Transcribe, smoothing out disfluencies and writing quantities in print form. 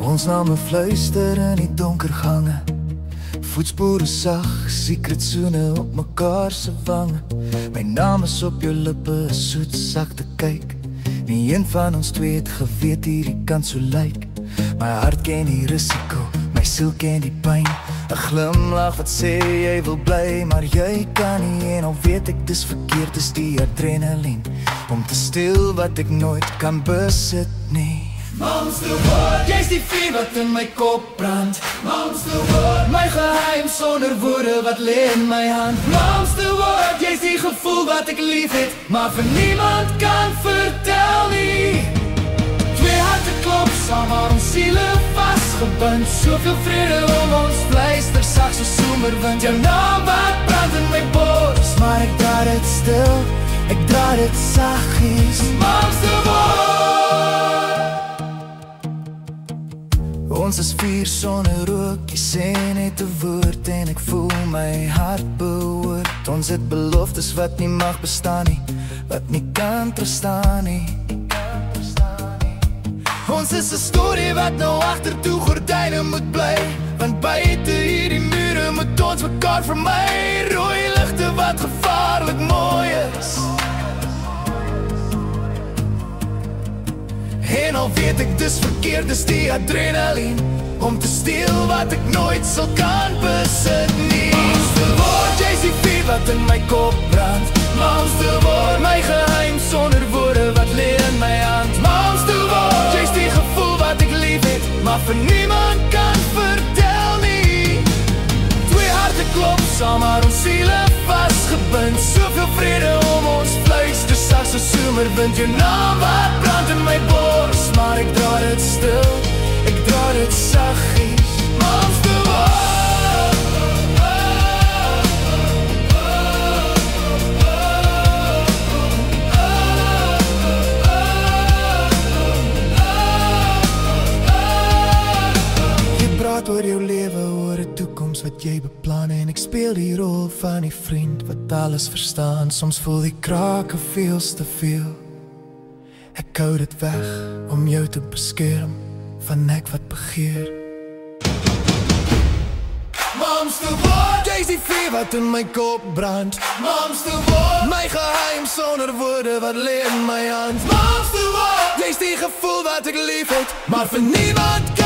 Ons name fluister in die donker gange, voetspore sag, secret soene op mekaar se wange. My naam is op jou lippe, soet sagte kyk. Nie een van ons twee het geweet hierdie kan so lyk. My hart ken die risiko, my siel ken die pyn. 'n Glimlach wat sê jy wil bly, maar jy kan nie. En al weet ek dis verkeerd, is die adrenalien om te steel wat ek nooit kan besit nie. Monster word, jy's die vuur wat in my kop brand. Monster word, my geheim sonder woorde wat lê in my hand. Monster word, jy's die gevoel wat ek lief het, maar vir niemand kan vertel nie. Twee harte klop saam, maar ons siele vasgebind. Soveel vrede om ons fluister sag so somerwind. Jou naam wat brand in my bors, maar ek dra dit stil, ek dra dit saggies. Monster word. Ons is vier sonder rook, jy sê net 'n woord en ek voel my hart behoort. Ons het beloftes wat nie mag bestaan nie, wat nie kan verstaan nie. Ons is 'n storie wat nou agtertoe gordyne moet bly, want buite hierdie mure moet ons mekaar vermy. Rooi ligte wat gevaarlik mooi is, en al weet ek dis verkeerd, is die adrenalien om te steel wat ek nooit sal kan besit nie. Monster word, jy's die vuur wat in my kop brand. Monster word, my geheim sonder woorde wat lê in my hand. Monster word, jy's die gevoel wat ek lief het, maar vir niemand kan vertel nie. Twee harte klop saam, maar ons siele vasgebind. Soveel vrede om ons fluister sag so somerwind. Jou naam wat brand in my bors, maar ek dra dit stil, ek dra dit saggies. Monster word. Jy praat oor jou lewe, oor 'n toekoms wat jy beplan, en ek speel die rol van die vriend wat alles verstaan. Soms voel die krake veels te veel. Ek hou dit weg om jou te beskerm van ek wat begeer. Monster word, jy's die vuur wat in my kop brand. Monster word, my geheim sonder woorde wat lê in my hand. Monster word, jy's die gevoel wat ek lief het, maar vir niemand kan